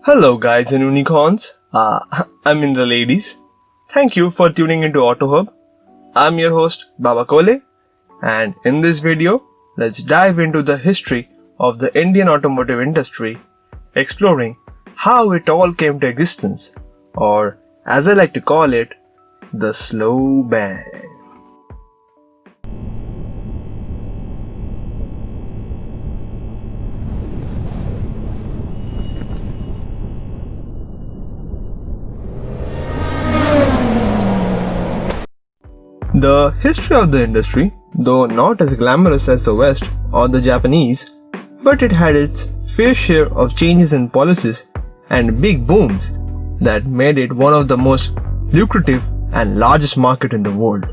Hello guys and unicorns. The ladies. Thank you for tuning into Autohub. I'm your host Baba Kole, and in this video, let's dive into the history of the Indian automotive industry, exploring how it all came to existence, or as I like to call it, the slow bang. The history of the industry, though not as glamorous as the West or the Japanese, but it had its fair share of changes in policies and big booms that made it one of the most lucrative and largest market in the world.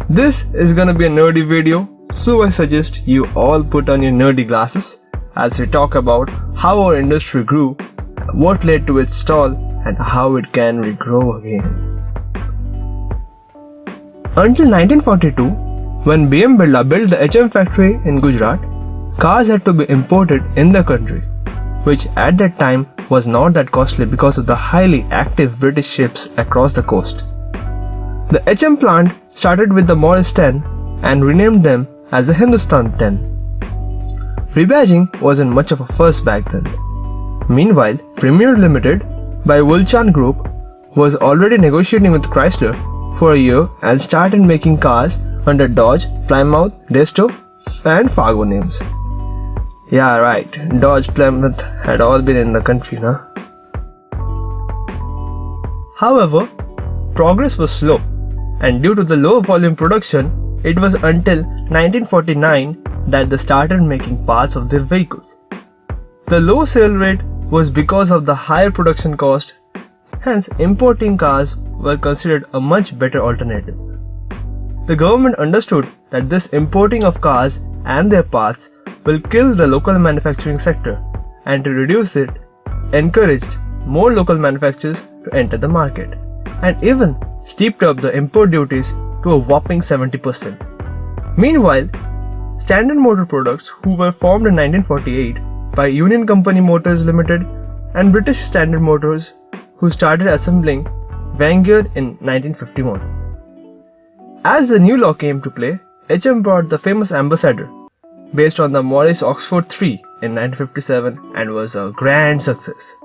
This is gonna be a nerdy video, so I suggest you all put on your nerdy glasses as we talk about how our industry grew, what led to its stall, and how it can regrow again. Until 1942, when BMW built the HM factory in Gujarat, cars had to be imported in the country, which at that time was not that costly because of the highly active British ships across the coast. The HM plant started with the Morris 10 and renamed them as the Hindustan 10. Rebadging wasn't much of a fuss back then. Meanwhile, Premier Limited by Vulcan Group was already negotiating with Chrysler for a year and started making cars under Dodge, Plymouth, Desto and Fargo names. Yeah, right, Dodge, Plymouth had all been in the country, nah? However, progress was slow, and due to the low volume production, it was until 1949 that they started making parts of their vehicles. The low sale rate was because of the higher production cost, hence importing cars were considered a much better alternative. The government understood that this importing of cars and their parts will kill the local manufacturing sector, and to reduce it, encouraged more local manufacturers to enter the market, and even stepped up the import duties to a whopping 70%. Meanwhile, Standard Motor Products, who were formed in 1948 by Union Company Motors Limited and British Standard Motors, who started assembling Vanguard in 1951. As the new law came to play, HM brought the famous Ambassador, based on the Morris Oxford 3 in 1957, and was a grand success.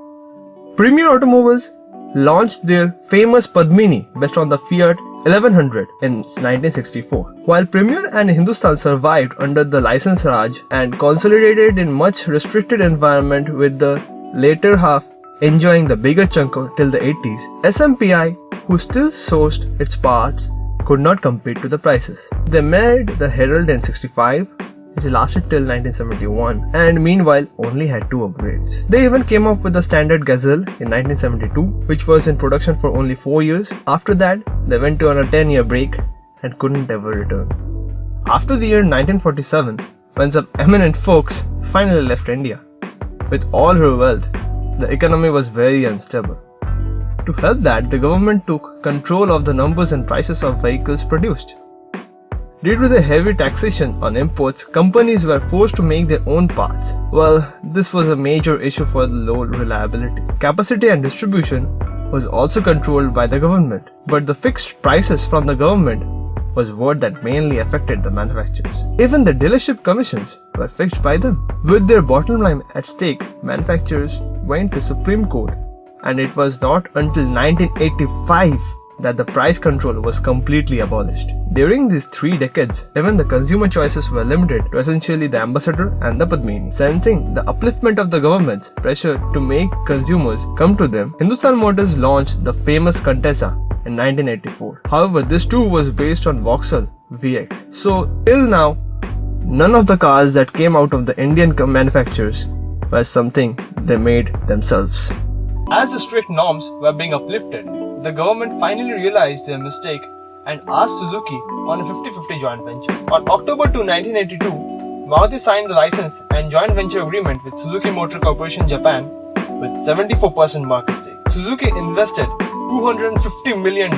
Premier Automobiles launched their famous Padmini based on the Fiat 1100 in 1964. While Premier and Hindustan survived under the license Raj and consolidated in much restricted environment, with the later half enjoying the bigger chunk till the 80s, SMPI, who still sourced its parts, could not compete to the prices. They made the Herald in 65, which lasted till 1971, and meanwhile only had 2 upgrades. They even came up with the standard Gazelle in 1972, which was in production for only 4 years. After that, they went on a 10-year break and couldn't ever return. After the year 1947, when some eminent folks finally left India, with all her wealth, the economy was very unstable. To help that, the government took control of the numbers and prices of vehicles produced. Due to the heavy taxation on imports, companies were forced to make their own parts. Well, this was a major issue for the low reliability. Capacity and distribution was also controlled by the government, but the fixed prices from the government was what that mainly affected the manufacturers. Even the dealership commissions were fixed by them. With their bottom line at stake, manufacturers went to Supreme Court, and it was not until 1985 that the price control was completely abolished. During these 3 decades, even the consumer choices were limited to essentially the Ambassador and the Padmini. Sensing the upliftment of the government's pressure to make consumers come to them, Hindustan Motors launched the famous Contessa in 1984. However, this too was based on Vauxhall VX. So till now, none of the cars that came out of the Indian manufacturers were something they made themselves. As the strict norms were being uplifted, the government finally realized their mistake and asked Suzuki on a 50-50 joint venture. On October 2, 1982, Maruti signed the license and joint venture agreement with Suzuki Motor Corporation Japan with 74% market stake. Suzuki invested $250 million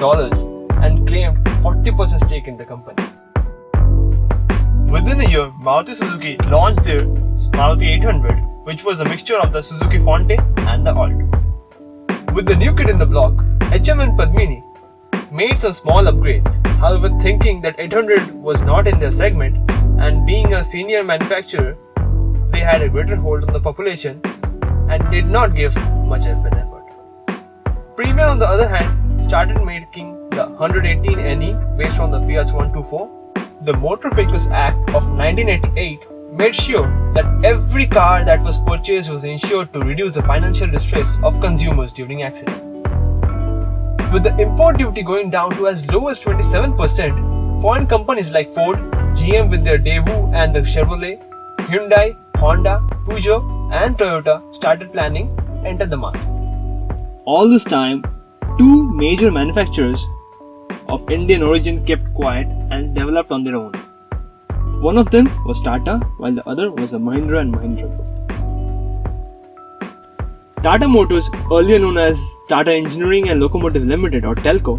and claimed 40% stake in the company. Within a year, Maruti Suzuki launched their Maruti 800, which was a mixture of the Suzuki Fonte and the Alto. With the new kid in the block, HM and Padmini made some small upgrades, however thinking that 800 was not in their segment and being a senior manufacturer, they had a greater hold on the population and did not give much of an effort. Premier on the other hand started making the 118 NE based on the Fiat's 124. The Motor Vehicles Act of 1988 made sure that every car that was purchased was insured to reduce the financial distress of consumers during accidents. With the import duty going down to as low as 27%, foreign companies like Ford, GM with their Daewoo and the Chevrolet, Hyundai, Honda, Peugeot and Toyota started planning to enter the market. All this time, two major manufacturers of Indian origin kept quiet and developed on their own. One of them was Tata, while the other was the Mahindra and Mahindra group. Tata Motors, earlier known as Tata Engineering and Locomotive Limited or Telco,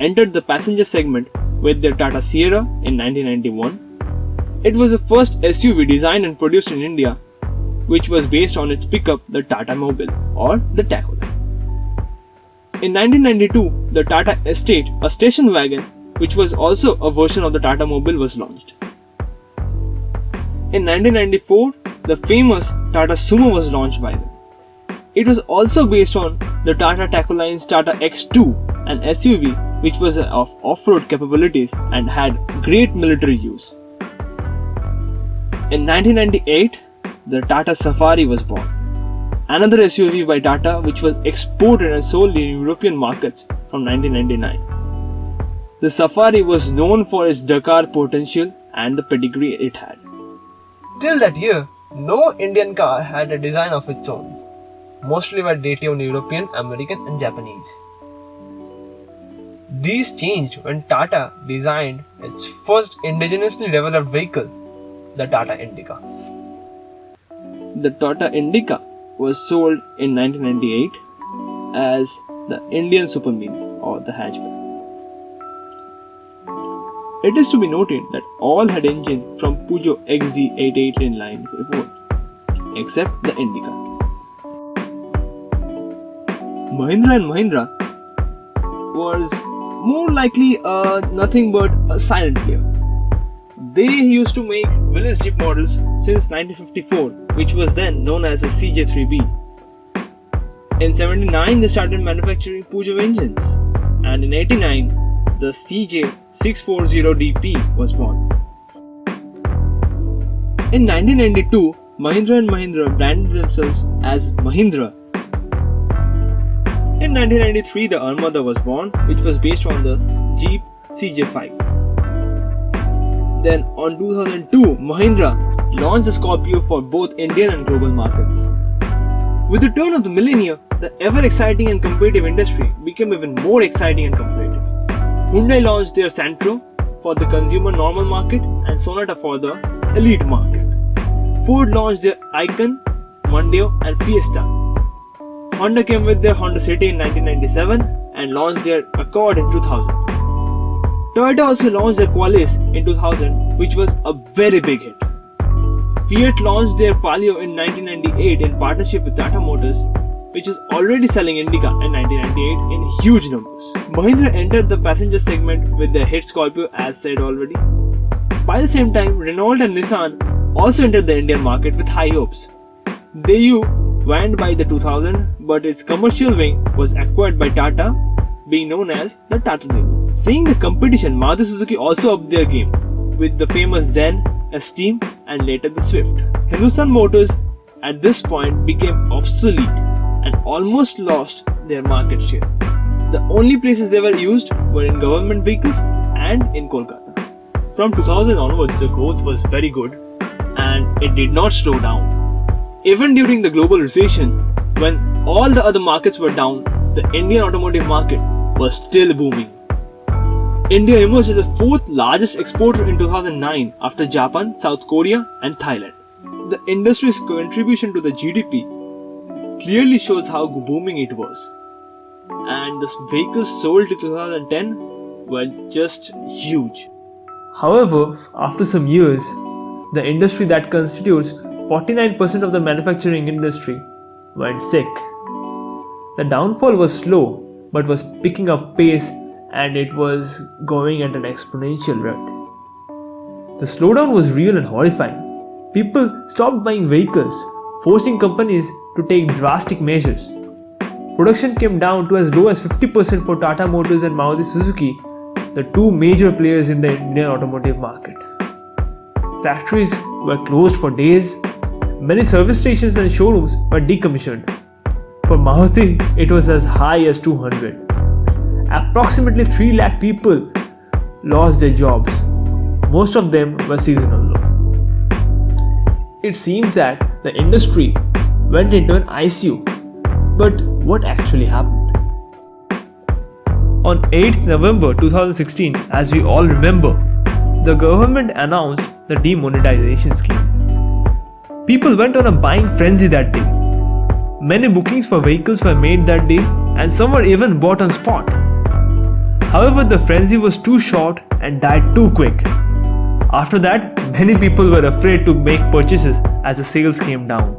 entered the passenger segment with their Tata Sierra in 1991. It was the first SUV designed and produced in India, which was based on its pickup, the Tata Mobile or the Tacola. In 1992, the Tata Estate, a station wagon, which was also a version of the Tata Mobile, was launched. In 1994, the famous Tata Sumo was launched by them. It was also based on the Tata Tacoline's Tata X2, an SUV which was of off-road capabilities and had great military use. In 1998, the Tata Safari was born. Another SUV by Tata which was exported and sold in European markets from 1999. The Safari was known for its Dakar potential and the pedigree it had. Till that year, no Indian car had a design of its own. Mostly were dated on European, American and Japanese. These changed when Tata designed its first indigenously developed vehicle, the Tata Indica. The Tata Indica was sold in 1998 as the Indian Super Mini or the hatchback. It is to be noted that all had engine from Peugeot XZ88 in line before, except the Indica. Mahindra and Mahindra was more likely nothing but a silent player. They used to make village jeep models since 1954, which was then known as the CJ3B. In 79, they started manufacturing Peugeot engines, and in 89, the CJ640DP was born. In 1992, Mahindra and Mahindra branded themselves as Mahindra. In 1993, the Armada was born, which was based on the Jeep CJ5. Then on 2002, Mahindra launched the Scorpio for both Indian and global markets. With the turn of the millennium, the ever-exciting and competitive industry became even more exciting and competitive. Hyundai launched their Santro for the consumer normal market and Sonata for the elite market. Ford launched their Icon, Mondeo and Fiesta. Honda came with their Honda City in 1997 and launched their Accord in 2000. Toyota also launched their Qualis in 2000, which was a very big hit. Fiat launched their Palio in 1998 in partnership with Tata Motors, which is already selling Indica in 1998 in huge numbers. Mahindra entered the passenger segment with their hit Scorpio, as said already. By the same time, Renault and Nissan also entered the Indian market with high hopes. Daewoo went by the 2000, but its commercial wing was acquired by Tata, being known as the Tata Daewoo. Seeing the competition, Maruti Suzuki also upped their game with the famous Zen, Esteem and later the Swift. Hindustan Motors at this point became obsolete and almost lost their market share. The only places they were used were in government vehicles and in Kolkata. From 2000 onwards, the growth was very good and it did not slow down. Even during the global recession, when all the other markets were down, the Indian automotive market was still booming. India emerged as the fourth largest exporter in 2009 after Japan, South Korea and Thailand. The industry's contribution to the GDP clearly shows how booming it was. And the vehicles sold in 2010 were just huge. However, after some years, the industry that constitutes 49% of the manufacturing industry went sick. The downfall was slow but was picking up pace, and it was going at an exponential rate. The slowdown was real and horrifying. People stopped buying vehicles, forcing companies to take drastic measures. Production came down to as low as 50% for Tata Motors and Maruti Suzuki, the two major players in the Indian automotive market. Factories were closed for days. Many service stations and showrooms were decommissioned. For Maruti, it was as high as 200. Approximately 3 lakh people lost their jobs. Most of them were seasonal. It seems that the industry went into an ICU. But what actually happened? On 8th November 2016, as we all remember, the government announced the demonetization scheme. People went on a buying frenzy that day. Many bookings for vehicles were made that day, and some were even bought on spot. However, the frenzy was too short and died too quick. After that, many people were afraid to make purchases as the sales came down.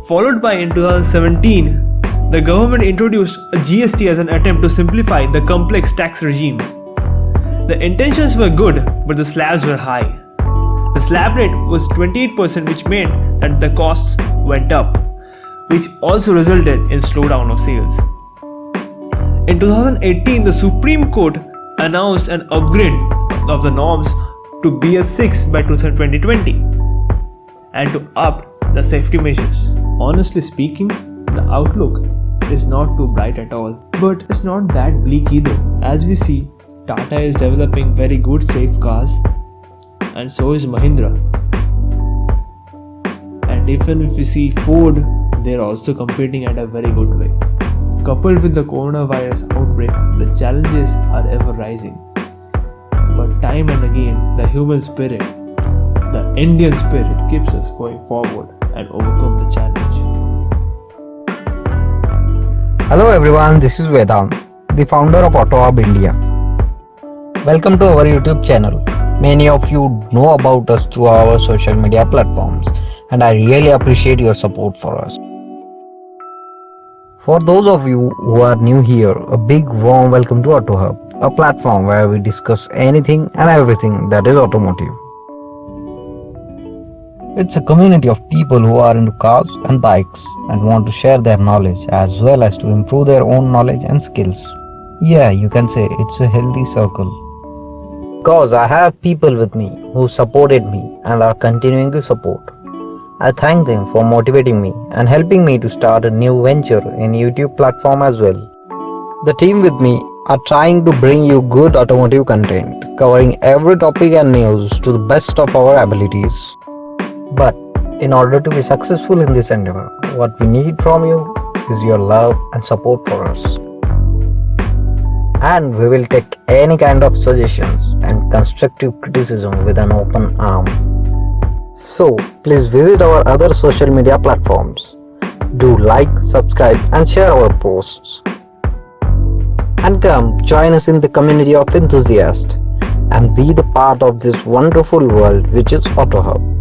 Followed by in 2017, the government introduced a GST as an attempt to simplify the complex tax regime. The intentions were good, but the slabs were high. The slab rate was 28%, which meant that the costs went up, which also resulted in slowdown of sales. In 2018, the Supreme Court announced an upgrade of the norms to BS6 by 2020 and to up the safety measures. Honestly speaking, the outlook is not too bright at all, but it's not that bleak either. As we see, Tata is developing very good safe cars, and so is Mahindra. And even if we see Ford, they're also competing at a very good way. Coupled with the coronavirus outbreak, the challenges are ever rising. But time and again, the human spirit, the Indian spirit, keeps us going forward and overcome the challenge. Hello everyone, this is Vedant, the founder of Autohub India. Welcome to our YouTube channel. Many of you know about us through our social media platforms, and I really appreciate your support for us. For those of you who are new here, a big warm welcome to Autohub, a platform where we discuss anything and everything that is automotive. It's a community of people who are into cars and bikes and want to share their knowledge as well as to improve their own knowledge and skills. Yeah, you can say it's a healthy circle. Because I have people with me who supported me and are continuing to support. I thank them for motivating me and helping me to start a new venture in YouTube platform as well. The team with me are trying to bring you good automotive content, covering every topic and news to the best of our abilities. But in order to be successful in this endeavor, what we need from you is your love and support for us. And we will take any kind of suggestions and constructive criticism with an open arm. So please visit our other social media platforms. Do like, subscribe and share our posts. And come join us in the community of enthusiasts and be the part of this wonderful world which is Autohub.